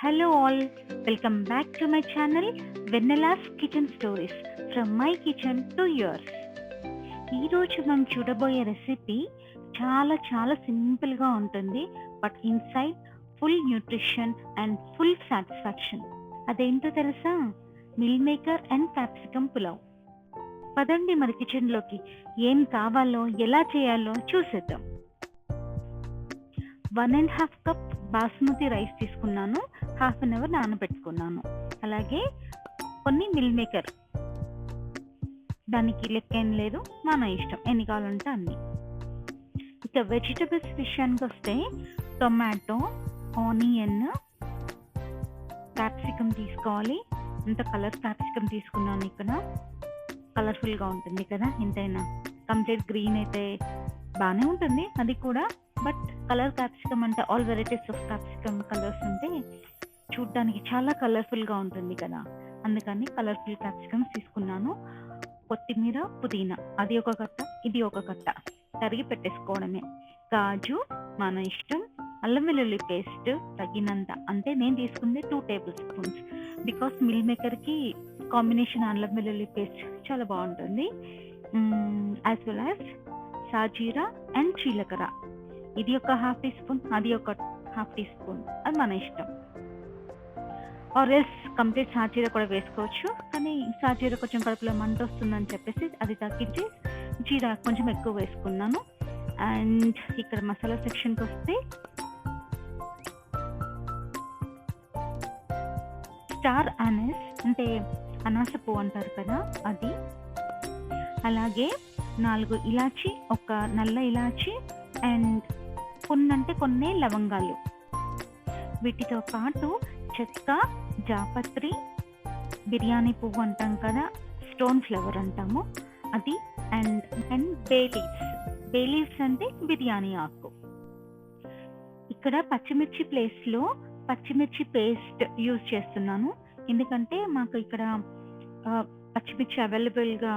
Hello all, welcome back to my channel Vanellas Kitchen Stories from my kitchen to yours. ఈరోజు మనం చూడబోయే recipe చాలా చాలా సింపుల్గా ఉంటుంది, but inside full nutrition and full satisfaction. అదేంటో తెలుసా? Meal maker and capsicum pulao. పదండి మరి కిచెన్లోకి. ఏం కావాలో ఎలా చేయాలో చూసేద్దాం. 1.5 కప్ బాస్మతి రైస్ తీసుకున్నాను, హాఫ్ అన్ అవర్ నానబెట్టుకున్నాను. అలాగే కొన్ని మిల్ మేకర్, దానికి లెక్క ఏం లేదు, మన ఇష్టం ఎన్ని కావాలంటే అన్ని. ఇక వెజిటబుల్స్ విషయానికి వస్తే టొమాటో, ఆనియన్, క్యాప్సికమ్ తీసుకోవాలి. ఇంత కలర్ క్యాప్సికమ్ తీసుకున్నాను, ఇక్కడ కలర్ఫుల్గా ఉంటుంది కదా. ఎంతైనా కంప్లీట్ గ్రీన్ అయితే బాగానే ఉంటుంది అది కూడా, బట్ కలర్ క్యాప్సికమ్ అంటే all varieties of capsicum colours అంటే చూడ్డానికి చాలా కలర్ఫుల్గా ఉంటుంది కదా, అందుకని కలర్ఫుల్ క్యాప్సికమ్స్ తీసుకున్నాను. కొత్తిమీర, పుదీనా అది ఒక కట్ట, ఇది ఒక కట్ట తరిగి పెట్టేసుకోవడమే. కాజు మన ఇష్టం. అల్లం వెల్లుల్లి పేస్ట్ తగినంత, అంటే నేను తీసుకుంది 2 టేబుల్ స్పూన్స్, బికాస్ మిల్ మేకర్కి కాంబినేషన్ అల్లం వెల్లుల్లి పేస్ట్ చాలా బాగుంటుంది. యాజ్ వెల్ యాజ్ సాజీరా అండ్ జీలకర్ర, ఇది ఒక హాఫ్ టీ స్పూన్, అది ఒక హాఫ్ టీ స్పూన్, అది మన ఇష్టం. ఆర్ ఎల్స్ కంప్లీట్ సాజీరా కూడా వేసుకోవచ్చు, కానీ సాజీరా కొంచెం కడుపులో మంట వస్తుందని చెప్పేసి అది తగ్గించి జీరా కొంచెం ఎక్కువ వేసుకున్నాను. అండ్ ఇక్కడ మసాలా సెక్షన్కి వస్తే స్టార్ అనస్, అంటే అనాస పువ్వు అంటారు కదా, అది. అలాగే 4 ఇలాచి, ఒక నల్ల ఇలాచి అండ్ కొన్ని లవంగాలు. వీటితో పాటు చెక్క, జాపత్రి, బిర్యానీ పువ్వు అంటాం కదా, స్టోన్ ఫ్లవర్ అంటాము అది, and and bay leaves. Bay leaves అంటే బిర్యానీ ఆకు. ఇక్కడ పచ్చిమిర్చి ప్లేస్లో పచ్చిమిర్చి పేస్ట్ యూజ్ చేస్తున్నాను, ఎందుకంటే మాకు ఇక్కడ పచ్చిమిర్చి అవైలబుల్గా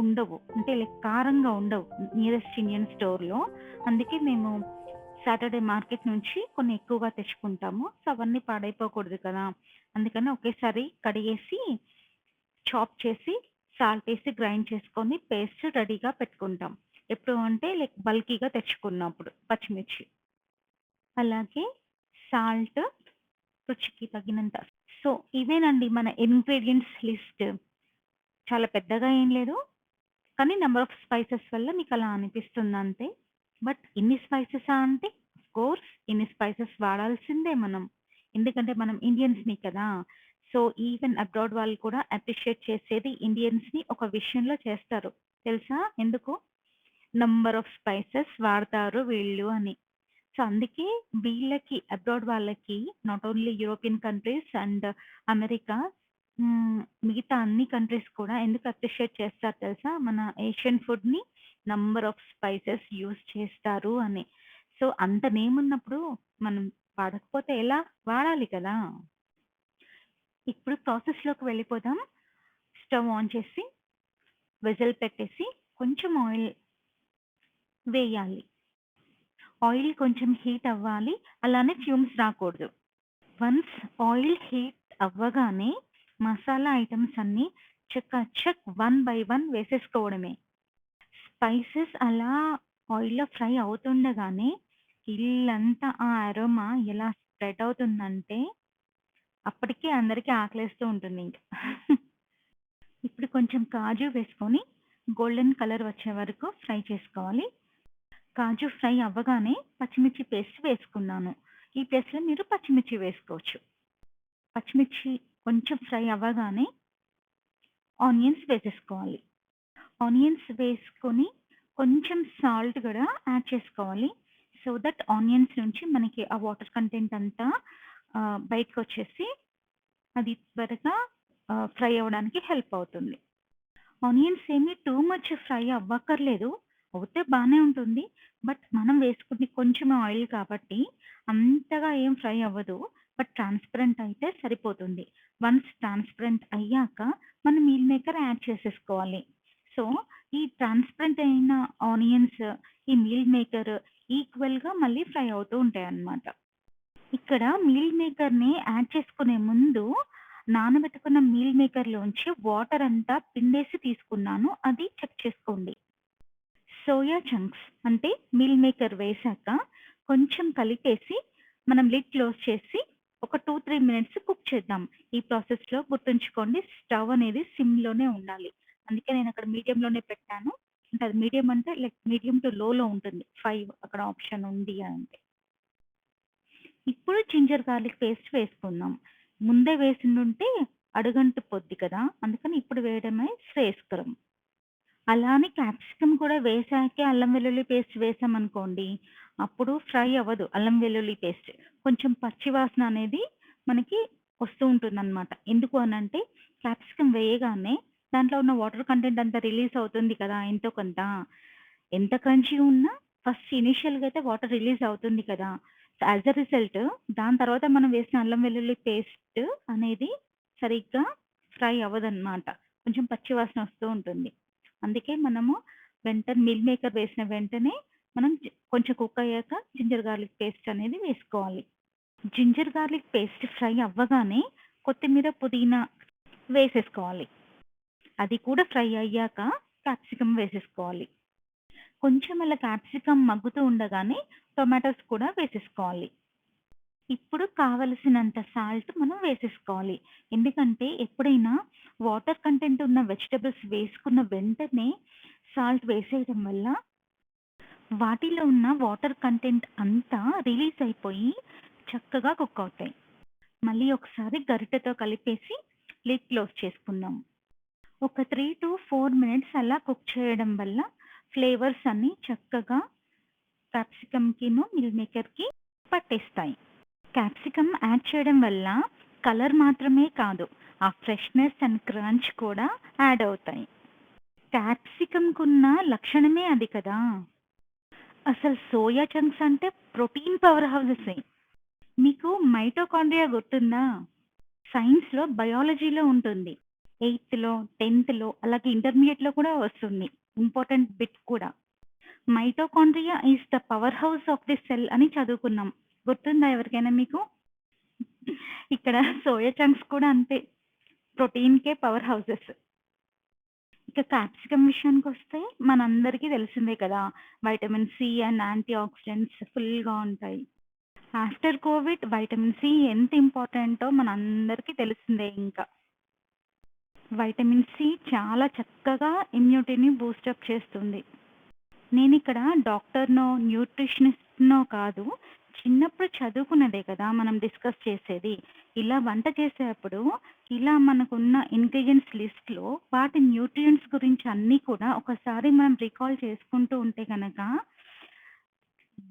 ఉండవు, అంటే లైక్ కారంగా ఉండవు నియరెస్ట్ ఇండియన్ స్టోర్లో. అందుకే మేము సాటర్డే మార్కెట్ నుంచి కొన్ని ఎక్కువగా తెచ్చుకుంటాము. సో అవన్నీ పాడైపోకూడదు కదా, అందుకని ఒకేసారి కడిగేసి చాప్ చేసి సాల్ట్ వేసి గ్రైండ్ చేసుకొని పేస్ట్ రెడీగా పెట్టుకుంటాం. ఎప్పుడు అంటే లైక్ బల్కీగా తెచ్చుకున్నప్పుడు పచ్చిమిర్చి. అలాగే సాల్ట్ రుచికి తగినంత. సో ఇవేనండి మన ఇంగ్రీడియంట్స్ లిస్ట్. చాలా పెద్దగా ఏం లేదు, కానీ నెంబర్ ఆఫ్ స్పైసెస్ వల్ల మీకు అలా అనిపిస్తుంది అంతే. బట్ ఇన్ని స్పైసెసా అంటే కోర్స్ ఇన్ని స్పైసెస్ వాడాల్సిందే మనం, ఎందుకంటే మనం ఇండియన్స్ని కదా. సో ఈవెన్ అబ్రాడ్ వాళ్ళు కూడా అప్రిషియేట్ చేసేది ఇండియన్స్ని ఒక విషయంలో చేస్తారు తెలుసా? ఎందుకు? నంబర్ ఆఫ్ స్పైసెస్ వాడతారు వీళ్ళు అని. సో అందుకే వీళ్ళకి, అబ్రాడ్ వాళ్ళకి, not only European countries and America, మిగతా అన్ని కంట్రీస్ కూడా ఎందుకు అప్రిషియేట్ చేస్తారు తెలుసా? మన ఏషియన్ ఫుడ్ని నంబర్ ఆఫ్ స్పైసెస్ యూజ్ చేస్తారు అని. సో అంత నేమ్ ఉన్నప్పుడు మనం వాడకపోతే ఎలా? వాడాలి కదా. ఇప్పుడు ప్రాసెస్లోకి వెళ్ళిపోదాం. స్టవ్ ఆన్ చేసి వెజల్ పెట్టేసి కొంచెం ఆయిల్ వేయాలి. ఆయిల్ కొంచెం హీట్ అవ్వాలి, అలానే ఫ్యూమ్స్ రాకూడదు. వన్స్ ఆయిల్ హీట్ అవ్వగానే మసాలా ఐటమ్స్ అన్నీ చక్ 1 బై 1 వేసేసుకోవడమే. స్పైసెస్ అలా ఆయిల్లో ఫ్రై అవుతుండగానే ఇల్లంతా ఆ అరోమా ఎలా స్ప్రెడ్ అవుతుందంటే అప్పటికే అందరికీ ఆకలేస్తూ ఉంటుంది ఇంకా. ఇప్పుడు కొంచెం కాజు వేసుకొని గోల్డెన్ కలర్ వచ్చే వరకు ఫ్రై చేసుకోవాలి. కాజు ఫ్రై అవ్వగానే పచ్చిమిర్చి పేస్ట్ వేసుకున్నాను. ఈ ప్లేస్లో మీరు పచ్చిమిర్చి వేసుకోవచ్చు. పచ్చిమిర్చి కొంచెం ఫ్రై అవ్వగానే ఆనియన్స్ వేసేసుకోవాలి. ఆనియన్స్ వేసుకొని కొంచెం సాల్ట్ కూడా యాడ్ చేసుకోవాలి, సో దట్ ఆనియన్స్ నుంచి మనకి ఆ వాటర్ కంటెంట్ అంతా బయటకు వచ్చేసి అది త్వరగా ఫ్రై అవ్వడానికి హెల్ప్ అవుతుంది. ఆనియన్స్ ఏమీ టూ మచ్ ఫ్రై అవ్వక్కర్లేదు, అవుతే బాగానే ఉంటుంది, బట్ మనం వేసుకుంటే కొంచెం ఆయిల్ కాబట్టి అంతగా ఏం ఫ్రై అవ్వదు, బట్ ట్రాన్స్పరెంట్ అయితే సరిపోతుంది. వన్స్ ట్రాన్స్పరెంట్ అయ్యాక మనం మీల్ మేకర్ యాడ్ చేసేసుకోవాలి. సో ఈ ట్రాన్స్పరెంట్ అయిన ఆనియన్స్, ఈ మీల్ మేకర్ ఈక్వల్గా మళ్ళీ ఫ్రై అవుతూ ఉంటాయి అన్నమాట. ఇక్కడ మీల్ మేకర్‌ని యాడ్ చేసుకునే ముందు నానబెట్టుకున్న మీల్ మేకర్‌లోంచి వాటర్ అంతా పిండేసి తీసుకున్నాను. అది చెక్ చేసుకోండి. సోయా చంక్స్ అంటే మీల్ మేకర్ వేశాక కొంచెం కలిపేసి మనం లిడ్ క్లోజ్ చేసి ఒక 2, 3 మినిట్స్ కుక్ చేద్దాం. ఈ ప్రాసెస్‌లో గుర్తుంచుకోండి స్టవ్ అనేది సిమ్‌లోనే ఉండాలి. అందుకే నేనక్కడ మీడియంలోనే పెట్టాను. అంటే అది మీడియం అంటే లైక్ మీడియం టు లోలో ఉంటుంది. 5 అక్కడ ఆప్షన్ ఉంది అంటే. ఇప్పుడు జింజర్ గార్లిక్ పేస్ట్ వేసుకుందాం. ముందే వేసిండుంటే అడుగంటిపోద్ది కదా! అందుకని ఇప్పుడు వేయడమే శ్రేయస్కరం. అలా అని క్యాప్సికమ్ కూడా వేశాకే అల్లం వెల్లుల్లి పేస్ట్ వేసామనుకోండి, అప్పుడు ఫ్రై అవ్వదు అల్లం వెల్లుల్లి పేస్ట్. కొంచెం పచ్చి వాసన అనేది మనకి వస్తూ ఉంటుందనమాట. ఎందుకు అనంటే క్యాప్సికమ్ వేయగానే దాంట్లో ఉన్న వాటర్ కంటెంట్ అంతా రిలీజ్ అవుతుంది కదా! ఎంతో కొంత. ఎంత క్రంచీగా ఉన్నా ఫస్ట్ ఇనీషియల్‌గా అయితే వాటర్ రిలీజ్ అవుతుంది కదా! యాస్ ఎ రిజల్ట్ దాని తర్వాత మనం వేసిన అల్లం వెల్లుల్లి పేస్ట్ అనేది సరిగ్గా ఫ్రై అవ్వదనమాట. కొంచెం పచ్చి వాసన వస్తూ ఉంటుంది. అందుకే మనము మిల్ మేకర్ వేసిన వెంటనే మనం కొంచెం కుక్ అయ్యాక జింజర్ గార్లిక్ పేస్ట్ అనేది వేసుకోవాలి. జింజర్ గార్లిక్ పేస్ట్ ఫ్రై అవ్వగానే కొత్తిమీర, పుదీనా వేసేసుకోవాలి. అది కూడా ఫ్రై అయ్యాక క్యాప్సికమ్ వేసేసుకోవాలి. కొంచెం అలా క్యాప్సికమ్ మగ్గుతూ ఉండగానే టొమాటోస్ కూడా వేసేసుకోవాలి. ఇప్పుడు కావలసినంత సాల్ట్ మనం వేసేసుకోవాలి. ఎందుకంటే ఎప్పుడైనా వాటర్ కంటెంట్ ఉన్న వెజిటబుల్స్ వేసుకున్న వెంటనే సాల్ట్ వేసేయడం వల్ల వాటిలో ఉన్న వాటర్ కంటెంట్ అంతా రిలీజ్ అయిపోయి చక్కగా కుక్ అవుతాయి. మళ్ళీ ఒకసారి గరిటెతో కలిపేసి లిడ్ క్లోజ్ చేసుకుందాం. ఒక 3-4 మినిట్స్ అలా కుక్ చేయడం వల్ల ఫ్లేవర్స్ అన్నీ చక్కగా క్యాప్సికమ్‌కిను, మిల్ మేకర్‌కి పట్టేస్తాయి. క్యాప్సికమ్ యాడ్ చేయడం వల్ల కలర్ మాత్రమే కాదు, ఆ ఫ్రెష్‌నెస్ అండ్ క్రంచ్ కూడా యాడ్ అవుతాయి. క్యాప్సికమ్‌కున్న లక్షణమే అది కదా! అసలు సోయా చంక్స్ అంటే ప్రోటీన్ పవర్ హౌసెసే. మీకు మైటోకాండ్రియా గుర్తుందా? సైన్స్‌లో, బయాలజీలో ఉంటుంది. 8థ్‌లో, 10థ్‌లో అలాగే ఇంటర్మీడియేట్‌లో కూడా వస్తుంది. ఇంపార్టెంట్ బిట్ కూడా. Mitochondria is the power house of the cell అని చదువుకున్నాం. గుర్తుందా ఎవరికైనా మీకు? ఇక్కడ సోయా చంక్స్ కూడా అంతే. ప్రోటీన్‌కే పవర్ హౌసెస్. ఇక క్యాప్సికమ్ విషయానికొస్తే మనందరికీ తెలిసిందే కదా! Vitamin C and antioxidants ఫుల్‌గా ఉంటాయి. ఆఫ్టర్ కోవిడ్ వైటమిన్ సి ఎంత ఇంపార్టెంటో మనందరికీ తెలిసిందే ఇంకా. వైటమిన్ సి చాలా చక్కగా ఇమ్యూనిటీని బూస్టప్ చేస్తుంది. నేనిక్కడ డాక్టర్‌నో, న్యూట్రిషనిస్ట్‌నో కాదు. చిన్నప్పుడు చదువుకున్నదే కదా మనం డిస్కస్ చేసేది. ఇలా వంట చేసేటప్పుడు ఇలా మనకున్న ఇంగ్రీడియెంట్స్ లిస్ట్‌లో వాటి న్యూట్రియంట్స్ గురించి అన్నీ కూడా ఒకసారి మనం రికాల్ చేసుకుంటూ ఉంటే గనక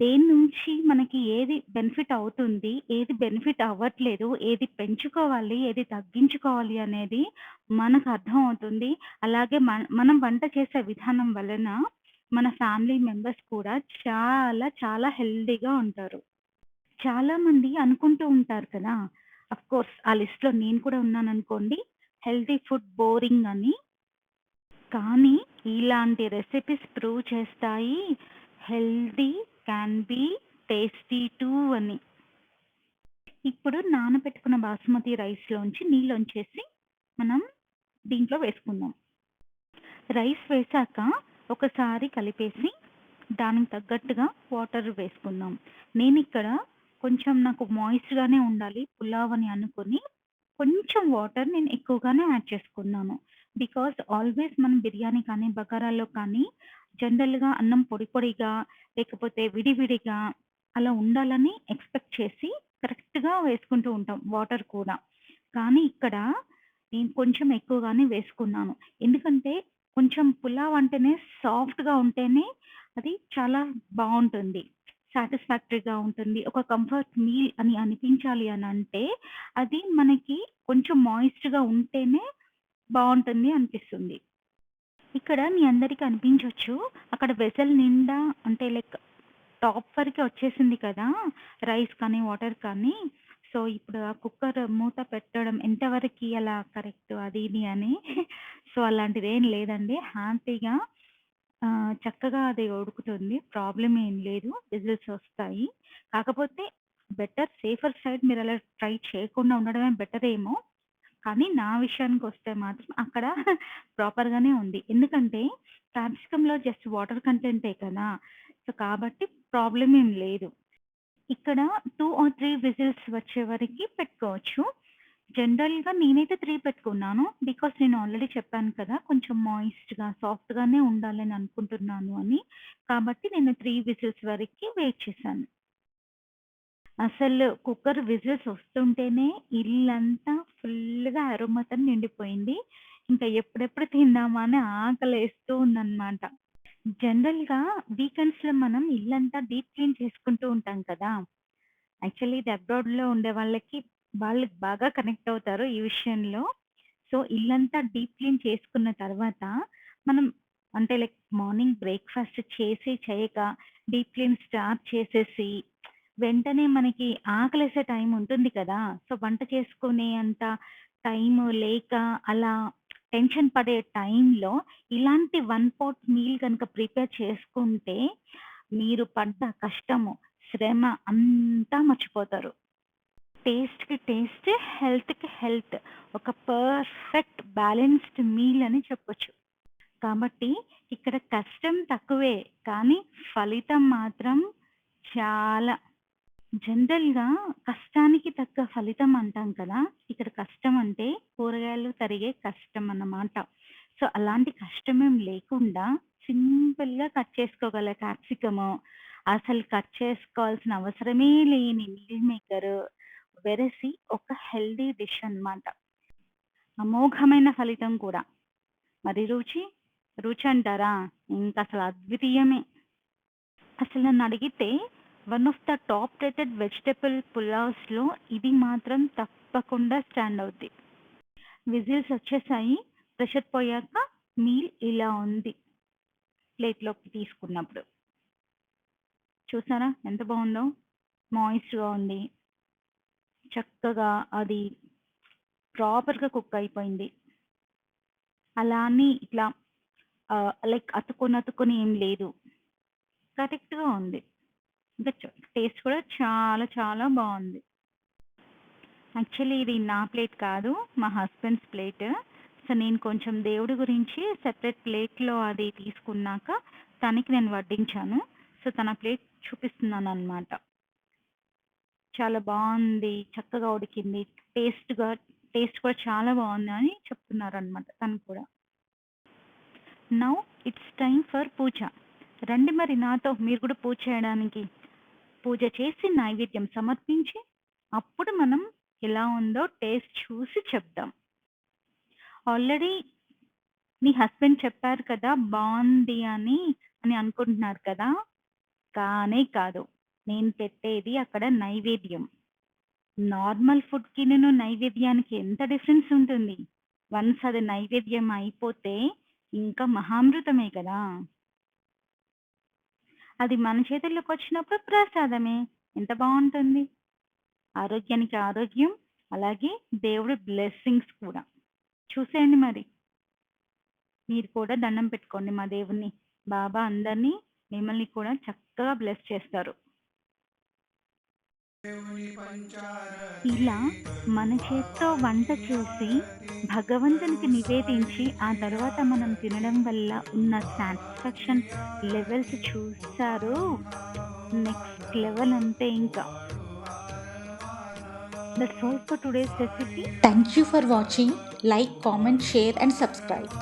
దేని నుంచి మనకి ఏది బెనిఫిట్ అవుతుంది, ఏది బెనిఫిట్ అవ్వట్లేదు, ఏది పెంచుకోవాలి, ఏది తగ్గించుకోవాలి అనేది మనకు అర్థమవుతుంది. అలాగే మనం వంట చేసే విధానం వలన మన ఫ్యామిలీ మెంబర్స్ కూడా చాలా చాలా హెల్తీగా ఉంటారు. చాలామంది అనుకుంటూ ఉంటారు కదా! అఫ్‌కోర్స్ ఆ లిస్ట్‌లో నేను కూడా ఉన్నాననుకోండి. హెల్తీ ఫుడ్ బోరింగ్ అని. కానీ ఇలాంటి రెసిపీస్ ప్రూవ్ చేస్తాయి. Healthy can be tasty too అని. ఇప్పుడు నానబెట్టుకున్న బాస్మతి రైస్‌లోంచి నీళ్ళొంచేసి మనం దీంట్లో వేసుకుందాం. రైస్ వేశాక ఒకసారి కలిపేసి దానికి తగ్గట్టుగా వాటర్ వేసుకుందాం. నేనిక్కడ కొంచెం నాకు మాయిస్ట్‌గానే ఉండాలి పులావ్ అని అనుకోని, కొంచెం వాటర్ నేను ఎక్కువగానే యాడ్ చేసుకున్నాను. బికాజ్ ఆల్వేస్ మనం బిర్యానీ కానీ, బగారాలో కానీ జనరల్‌గా అన్నం పొడి పొడిగా లేకపోతే విడివిడిగా అలా ఉండాలని ఎక్స్‌పెక్ట్ చేసి కరెక్ట్‌గా వేసుకుంటూ ఉంటాం వాటర్ కూడా. కానీ ఇక్కడ నేను కొంచెం ఎక్కువగానే వేసుకున్నాను. ఎందుకంటే కొంచెం పులావ్ అంటేనే సాఫ్ట్‌గా ఉంటేనే అది చాలా బావుంటుంది. సాటిస్ఫాక్టరీగా ఉంటుంది. ఒక కంఫర్ట్ మీల్ అని అనిపించాలి అనంటే, అది మనకి కొంచెం మాయిస్ట్‌గా ఉంటేనే బావుంటుంది అనిపిస్తుంది. ఇక్కడ మీ అందరికి అనిపించొచ్చు. అక్కడ వెసెల్ నిండా అంటే లైక్ టాప్ వరకే వచ్చేసింది కదా! రైస్ కానీ, వాటర్ కానీ. సో, ఇప్పుడు ఆ కుక్కర్ మూత పెట్టడం ఎంతవరకి అలా కరెక్ట్ అది ఇది అని. సో, అలాంటిదేం లేదండి. హ్యాపీగా చక్కగా అది ఉడుకుతుంది. ప్రాబ్లమ్ ఏం లేదు. విజిల్స్ వస్తాయి. కాకపోతే బెటర్ సేఫర్ సైడ్ మీరలా ట్రై చేయకుండా ఉండడమే బెటరేమో. కానీ నా విషయానికొస్తే మాత్రం అక్కడ ప్రాపర్‌గానే ఉంది. ఎందుకంటే క్యాప్సికమ్‌లో జస్ట్ వాటర్ కంటెంటే కదా! సో, కాబట్టి ప్రాబ్లమ్ ఏం లేదు. ఇక్కడ 2 ఆర్ 3 విజిల్స్ వచ్చే వరకి పెట్టుకోవచ్చు. జనరల్‌గా నేనైతే 3 పెట్టుకున్నాను. బికాజ్ నేను ఆల్రెడీ చెప్పాను కదా! కొంచెం మాయిస్ట్‌గా, సాఫ్ట్‌గానే ఉండాలని అనుకుంటున్నాను అని. కాబట్టి నేను 3 విజిల్స్ వరకి వెయిట్ చేశాను. అసలు కుక్కర్ విజిల్స్ వస్తుంటేనే ఇల్లంతా ఫుల్‌గా అరోమాతో నిండిపోయింది. ఇంకా ఎప్పుడెప్పుడు తిందామా అని ఆకలేస్తూ ఉందనమాట. జనరల్‌గా వీకెండ్స్‌లో మనం ఇల్లంతా డీప్ క్లీన్ చేసుకుంటూ ఉంటాం కదా! యాక్చువల్లీ ఇది అబ్రాడ్‌లో ఉండే వాళ్ళకి వాళ్ళకి బాగా కనెక్ట్ అవుతారు ఈ విషయంలో. సో, ఇల్లంతా డీప్ క్లీన్ చేసుకున్న తర్వాత మనం అంటే లైక్ మార్నింగ్ బ్రేక్‌ఫాస్ట్ చేసి చేయక డీప్ క్లీన్ స్టార్ట్ చేసేసి వెంటనే మనకి ఆకలేసే టైం ఉంటుంది కదా! సో, వంట చేసుకునే అంత టైము లేక అలా టెన్షన్ పడే టైంలో ఇలాంటి వన్ పాట్ మీల్ గనుక ప్రిపేర్ చేసుకుంటే మీరు పడ్డ కష్టము, శ్రమ అంతా మర్చిపోతారు. టేస్ట్‌కి టేస్ట్, హెల్త్‌కి హెల్త్. ఒక పర్ఫెక్ట్ బ్యాలెన్స్‌డ్ మీల్ అని చెప్పొచ్చు. కాబట్టి ఇక్కడ కష్టం తక్కువే. కానీ ఫలితం మాత్రం చాలా. జనరల్‌గా కష్టానికి తగ్గ ఫలితం అంటాం కదా! ఇక్కడ కష్టం అంటే కూరగాయలు తరిగే కష్టం అన్నమాట. సో, అలాంటి కష్టమేం లేకుండా సింపుల్‌గా కట్ చేసుకోగల క్యాప్సికము, అసలు కట్ చేసుకోవాల్సిన అవసరమే లేని మీల్ మేకరు, వెరసి ఒక హెల్తీ డిష్ అన్నమాట. అమోఘమైన ఫలితం కూడా. మరి రుచి? రుచి అంటారా? ఇంకసలు అద్వితీయమే. అసలు నన్నడిగితే one of the top rated vegetable పులావ్స్‌లో ఇది మాత్రం తప్పకుండా స్టాండ్ అవుద్ది. విజిల్స్ వచ్చేసాయి. ప్రెషర్ పోయాక మీల్ ఇలా ఉంది ప్లేట్‌లోకి తీసుకున్నప్పుడు. చూసారా ఎంత బావుందో? మాయిస్ట్‌గా ఉంది. చక్కగా అది ప్రాపర్‌గా కుక్ అయిపోయింది. అలా అని ఇట్లా లైక్ అతుక్కొని ఏం లేదు. కరెక్ట్‌గా ఉంది. ఇంకా టేస్ట్ కూడా చాలా చాలా బావుంది. యాక్చువల్లీ ఇది నా ప్లేట్ కాదు. మా హస్బెండ్స్ ప్లేట్. సో, నేను కొంచెం దేవుడి గురించి సెపరేట్ ప్లేట్‌లో అది తీసుకున్నాక తనకి నేను వడ్డించాను. సో, తన ప్లేట్ చూపిస్తున్నాననమాట. చాలా బావుంది. చక్కగా ఉడికింది. టేస్ట్ కూడా చాలా బావుంది అని చెప్తున్నారనమాట తను కూడా. నౌ ఇట్స్ టైమ్ ఫర్ పూజ. రండి మరి నాతో మీరు కూడా పూజ చేయడానికి. పూజ చేసి నైవేద్యం సమర్పించి అప్పుడు మనం ఎలా ఉందో టేస్ట్ చూసి చెప్దాం. ఆల్రెడీ మీ హస్బెండ్ చెప్పారు కదా! బావుంది అని అనుకుంటున్నారు కదా! కానే కాదు. నేను పెట్టేది అక్కడ నైవేద్యం. నార్మల్ ఫుడ్‌కిను నైవేద్యానికి ఎంత డిఫరెన్స్ ఉంటుంది. వన్స్ అది నైవేద్యం అయిపోతే ఇంకా మహామృతమే కదా! అది మన చేతుల్లోకొచ్చినప్పుడు ప్రసాదమే. ఎంత బావుంటుంది. ఆరోగ్యానికి ఆరోగ్యం, అలాగే దేవుడి బ్లెస్సింగ్స్ కూడా. చూసేయండి మరి. మీరు కూడా దండం పెట్టుకోండి మా దేవుడిని. బాబా అందరిని, మిమ్మల్ని కూడా చక్కగా బ్లెస్ చేస్తారు. ఇలా మన చేత్తో వంట చేసి భగవంతునికి నివేదించి, ఆ తర్వాత మనం తినడం వల్ల ఉన్న సాటిస్ఫాక్షన్ లెవెల్స్ చూసారో నెక్స్ట్ లెవెల్ అంతే ఇంకా. That's all for today's recipe. Thank you for watching. Like, comment, share, and subscribe.